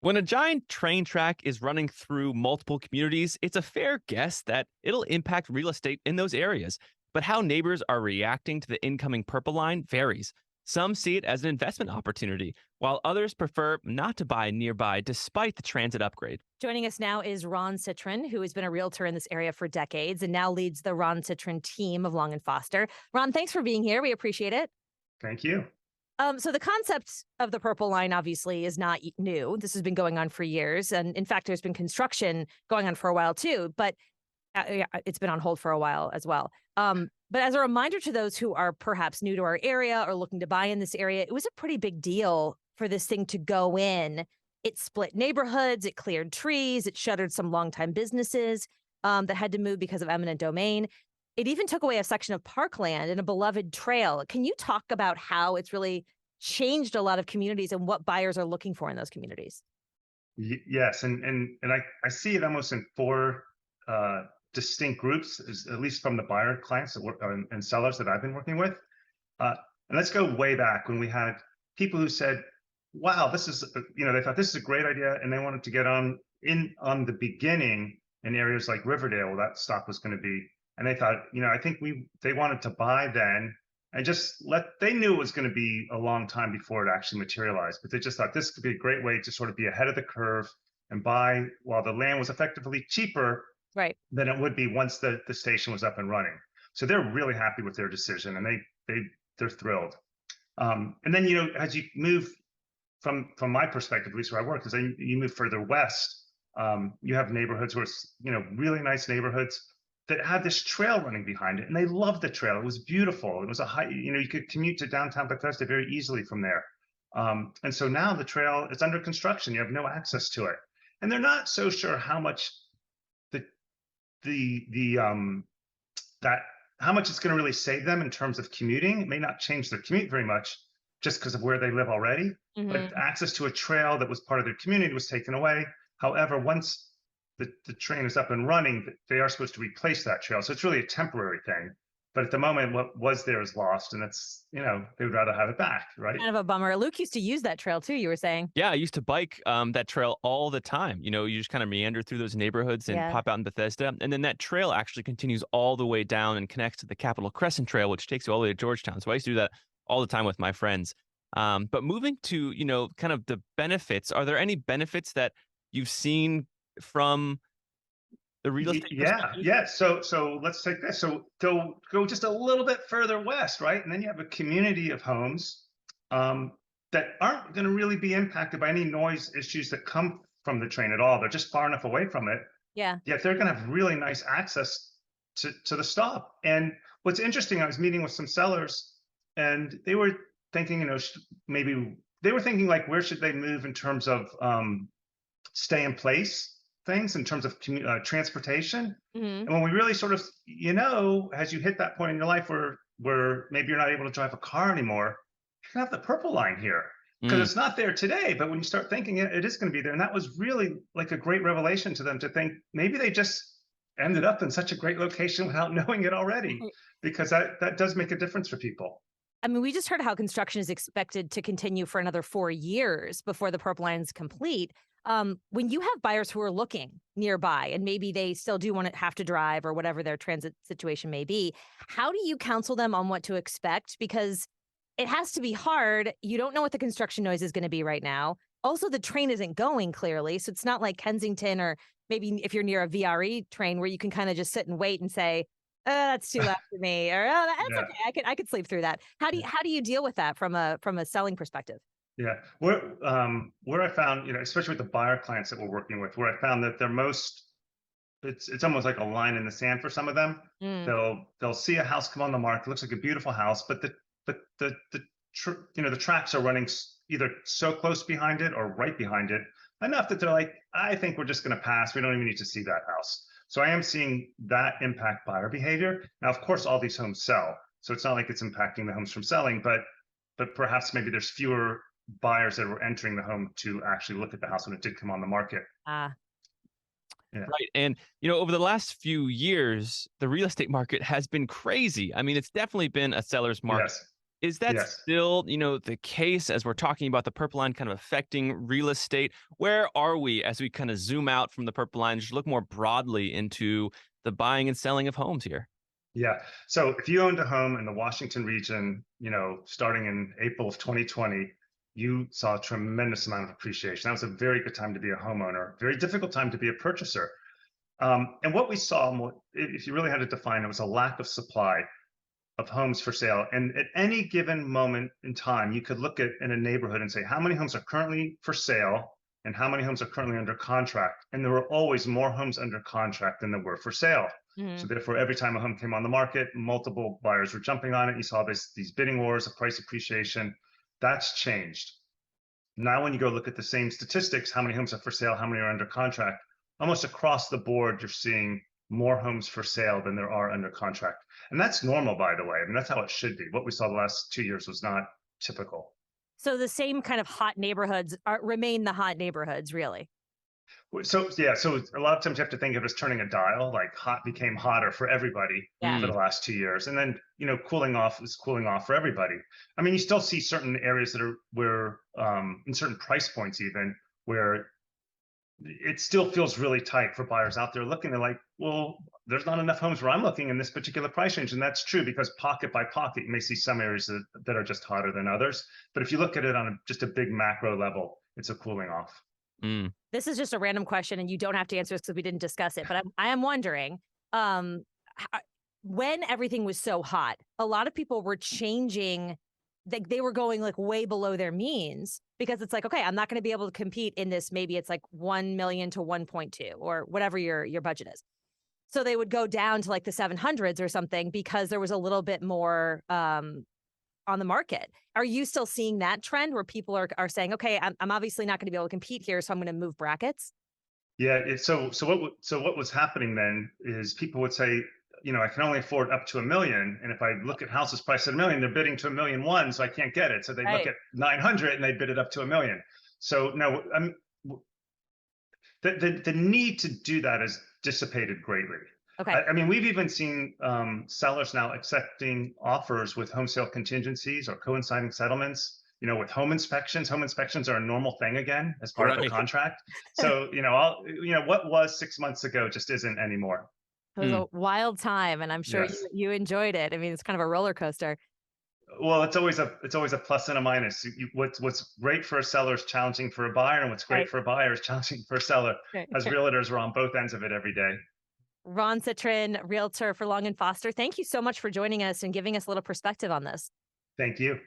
When a giant train track is running through multiple communities, it's a fair guess that it'll impact real estate in those areas. But how neighbors are reacting to the incoming Purple Line varies. Some see it as an investment opportunity, while others prefer not to buy nearby despite the transit upgrade. Joining us now is Ron Sitrin, who has been a realtor in this area for decades and now leads the Ron Sitrin team of Long and Foster. Ron, thanks for being here. We appreciate it. Thank you. So the concept of the Purple Line obviously is not new. This has been going on for years, and in fact, there's been construction going on for a while too. But yeah, it's been on hold for a while as well. But as a reminder to those who are perhaps new to our area or looking to buy in this area, it was a pretty big deal for this thing to go in. It split neighborhoods, it cleared trees, it shuttered some longtime businesses that had to move because of eminent domain. It even took away a section of parkland and a beloved trail. Can you talk about how it's really changed a lot of communities and what buyers are looking for in those communities? Yes, and I see it almost in four distinct groups, at least from the buyer clients that work, and sellers that I've been working with. And let's go way back when we had people who said, "Wow, this is they thought this is a great idea," and they wanted to get on the beginning in areas like Riverdale, where that stop was going to be. And they thought, I think they wanted to buy then and they knew it was going to be a long time before it actually materialized, but they just thought this could be a great way to sort of be ahead of the curve and buy while the land was effectively cheaper Right. than it would be once the station was up and running. So they're really happy with their decision, and they're thrilled. And then, as you move from my perspective, at least where I work, is you move further west, you have neighborhoods where it's, really nice neighborhoods that had this trail running behind it, and they loved the trail. It was beautiful. It was a high, you could commute to downtown Bethesda very easily from there. And so now the trail is under construction. You have no access to it, and they're not so sure how much that how much it's going to really save them in terms of commuting. It may not change their commute very much just because of where they live already, but access to a trail that was part of their community was taken away. However, once the train is up and running, they are supposed to replace that trail. So it's really a temporary thing. But at the moment, what was there is lost, and it's, they would rather have it back, right? Kind of a bummer. Luke used to use that trail too, you were saying. Yeah, I used to bike that trail all the time. You just kind of meander through those neighborhoods and Yeah. pop out in Bethesda. And then that trail actually continues all the way down and connects to the Capitol Crescent Trail, which takes you all the way to Georgetown. So I used to do that all the time with my friends. But moving to, kind of the benefits, are there any benefits that you've seen from the real estate Yeah, perspective? yeah. So let's take this. So go just a little bit further west, right? And then you have a community of homes that aren't going to really be impacted by any noise issues that come from the train at all. They're just far enough away from it. Yeah. Yet they're going to have really nice access to the stop. And what's interesting, I was meeting with some sellers, and they were thinking, maybe they were thinking like, where should they move in terms of stay in place things, in terms of transportation. hmm And when we really sort of, as you hit that point in your life where maybe you're not able to drive a car anymore, you can have the Purple Line here because Mm. it's not there today. But when you start thinking it is going to be there, and that was really like a great revelation to them to think maybe they just ended up in such a great location without knowing it already, because that does make a difference for people. I mean, we just heard how construction is expected to continue for another 4 years before the Purple Line is complete. When you have buyers who are looking nearby and maybe they still do want to have to drive or whatever their transit situation may be, how do you counsel them on what to expect? Because it has to be hard. You don't know what the construction noise is going to be right now. Also, the train isn't going clearly. So it's not like Kensington or maybe if you're near a VRE train where you can kind of just sit and wait and say, that's too loud for me, or that's Yeah. okay. I could sleep through that. How do you deal with that from a selling perspective? Yeah, where I found, especially with the buyer clients that we're working with, where I found that it's almost like a line in the sand for some of them. Mm, They'll see a house come on the market, looks like a beautiful house, but the tracks are running either so close behind it or right behind it enough that they're like, I think we're just going to pass. We don't even need to see that house. So I am seeing that impact buyer behavior. Now, of course, all these homes sell, so it's not like it's impacting the homes from selling, but perhaps maybe there's fewer buyers that were entering the home to actually look at the house when it did come on the market. ah, Yeah. Right. And, over the last few years, the real estate market has been crazy. I mean, it's definitely been a seller's market. Yes. Is that Yes. still, the case as we're talking about the purple line kind of affecting real estate? Where are we as we kind of zoom out from the purple line, just look more broadly into the buying and selling of homes here? Yeah. So if you owned a home in the Washington region, starting in April of 2020, you saw a tremendous amount of appreciation. That was a very good time to be a homeowner, very difficult time to be a purchaser. And what we saw, if you really had to define it, was a lack of supply of homes for sale. And at any given moment in time, you could look at in a neighborhood and say, how many homes are currently for sale and how many homes are currently under contract? And there were always more homes under contract than there were for sale. So therefore, every time a home came on the market, multiple buyers were jumping on it. You saw these bidding wars of price appreciation. That's changed. Now, when you go look at the same statistics, how many homes are for sale, how many are under contract, almost across the board, you're seeing more homes for sale than there are under contract. And that's normal, by the way. I mean, that's how it should be. What we saw the last 2 years was not typical. So the same kind of hot neighborhoods remain the hot neighborhoods, really. So yeah, so a lot of times you have to think of it as turning a dial, like hot became hotter for everybody for the last 2 years. And then, cooling off is cooling off for everybody. I mean, you still see certain areas that are where in certain price points even where it still feels really tight for buyers out there looking. They're like, well, there's not enough homes where I'm looking in this particular price range. And that's true because pocket by pocket, you may see some areas that are just hotter than others. But if you look at it on just a big macro level, it's a cooling off. This is just a random question, and you don't have to answer this because we didn't discuss it. But I am wondering, when everything was so hot, a lot of people were changing. They were going like way below their means because it's like, okay, I'm not going to be able to compete in this. Maybe it's like 1 million to 1.2 or whatever your budget is. So they would go down to like the 700s or something because there was a little bit more on the market. Are you still seeing that trend where people are saying, okay, I'm obviously not going to be able to compete here, so I'm going to move brackets? Yeah. So what was happening then is people would say, I can only afford up to $1 million, and if I look at houses priced at $1 million, they're bidding to 1,000,001, so I can't get it. So they look at 900 and they bid it up to $1 million. So no, the need to do that has dissipated greatly. Okay. I mean, we've even seen sellers now accepting offers with home sale contingencies or coinciding settlements. With home inspections. Home inspections are a normal thing again as part of the contract. So what was 6 months ago just isn't anymore. It was a wild time, and I'm sure you enjoyed it. I mean, it's kind of a roller coaster. Well, it's always a plus and a minus. What's great for a seller is challenging for a buyer, and what's great for a buyer is challenging for a seller. As realtors, we're on both ends of it every day. Ron Sitrin, realtor for Long and Foster, thank you so much for joining us and giving us a little perspective on this. Thank you.